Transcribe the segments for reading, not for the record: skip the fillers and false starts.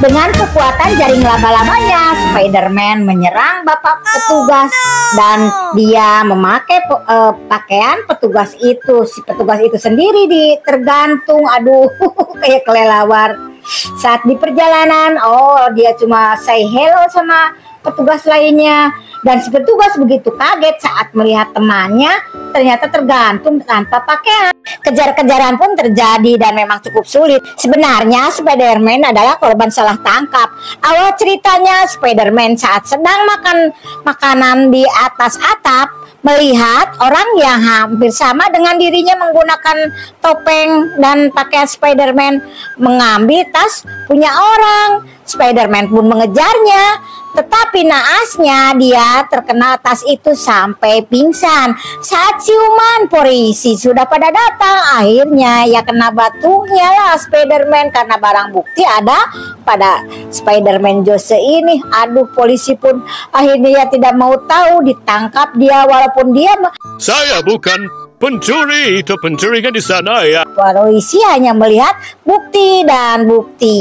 Dengan kekuatan jaring laba-labanya, Spider-Man menyerang bapak petugas dan dia memakai pakaian petugas itu. Si petugas itu sendiri tergantung, aduh, kayak kelelawar. Saat di perjalanan, dia cuma say hello sama petugas lainnya. Dan si petugas begitu kaget saat melihat temannya ternyata tergantung tanpa pakaian. Kejar-kejaran pun terjadi dan memang cukup sulit. Sebenarnya Spider-Man adalah korban salah tangkap. Awal ceritanya, Spider-Man saat sedang makan makanan di atas atap melihat orang yang hampir sama dengan dirinya menggunakan topeng dan pakaian Spider-Man mengambil tas punya orang. Spider-Man pun mengejarnya, tetapi naasnya dia terkena tas itu sampai pingsan. Saat siuman polisi sudah pada datang, akhirnya ya kena batunya lah Spider-Man karena barang bukti ada pada Spider-Man Jose ini. Aduh, polisi pun akhirnya ya tidak mau tahu, ditangkap dia walaupun dia saya bukan pencuri, itu pencuri kan di sana ya. Polisi hanya melihat bukti dan bukti.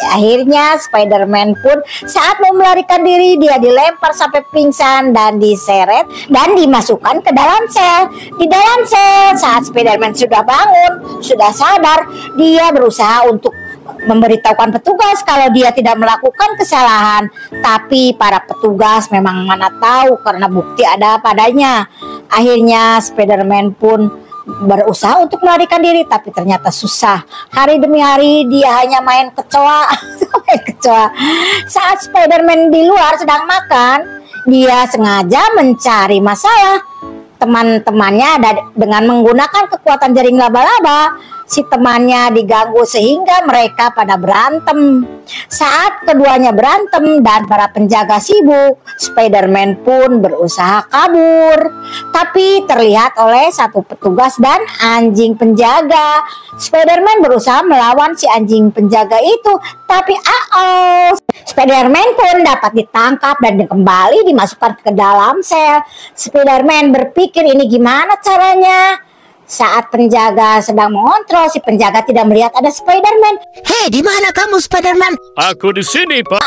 Akhirnya Spider-Man pun saat mau melarikan diri, dia dilempar sampai pingsan dan diseret dan dimasukkan ke dalam sel. Di dalam sel saat Spider-Man sudah bangun, sudah sadar, dia berusaha untuk memberitahukan petugas kalau dia tidak melakukan kesalahan. Tapi para petugas memang mana tahu karena bukti ada padanya. Akhirnya Spider-Man pun berusaha untuk melarikan diri, tapi ternyata susah. Hari demi hari dia hanya main kecoa. Saat Spider-Man di luar sedang makan, dia sengaja mencari masalah teman-temannya dengan menggunakan kekuatan jaring laba-laba. Si temannya diganggu sehingga mereka pada berantem. Saat keduanya berantem dan para penjaga sibuk, Spider-Man pun berusaha kabur, tapi terlihat oleh satu petugas dan anjing penjaga. Spider-Man berusaha melawan si anjing penjaga itu, tapi Spider-Man pun dapat ditangkap dan kembali dimasukkan ke dalam sel. Spider-Man berpikir ini gimana caranya. Saat penjaga sedang mengontrol, si penjaga tidak melihat ada Spider-Man. Hei, di mana kamu, Spider-Man? Aku di sini, Pak.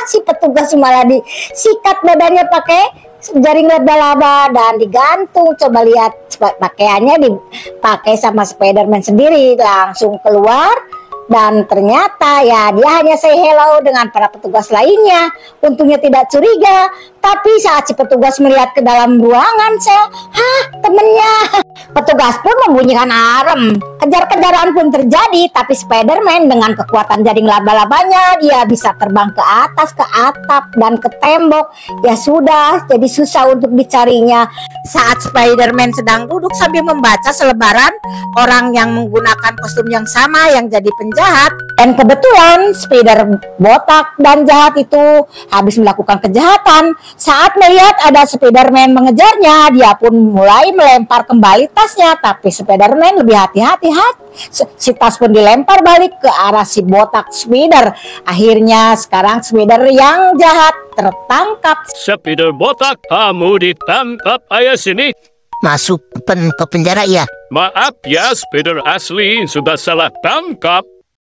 Si petugas malah disikat badannya pakai jaring laba-laba dan digantung. Coba lihat pakaiannya dipakai sama Spider-Man sendiri, langsung keluar. Dan ternyata ya dia hanya say hello dengan para petugas lainnya. Untungnya tidak curiga. Tapi saat si petugas melihat ke dalam ruangan sel, temennya. Petugas pun membunyikan alarm. Kejar-kejaran pun terjadi, tapi Spider-Man dengan kekuatan jaring laba-labanya dia bisa terbang ke atas, ke atap, dan ke tembok. Ya sudah, jadi susah untuk dicarinya. Saat Spider-Man sedang duduk sambil membaca selebaran orang yang menggunakan kostum yang sama yang jadi penjahat. Dan kebetulan Spider botak dan jahat itu habis melakukan kejahatan. Saat melihat ada Spider-Man mengejarnya, dia pun mulai melempar kembali tasnya. Tapi Spider-Man lebih hati-hati. Si tas pun dilempar balik ke arah si botak Spider. Akhirnya sekarang Spider yang jahat tertangkap. Spider botak, kamu ditangkap, ayo sini. Masuk ke penjara ya? Maaf ya, Spider asli sudah salah tangkap.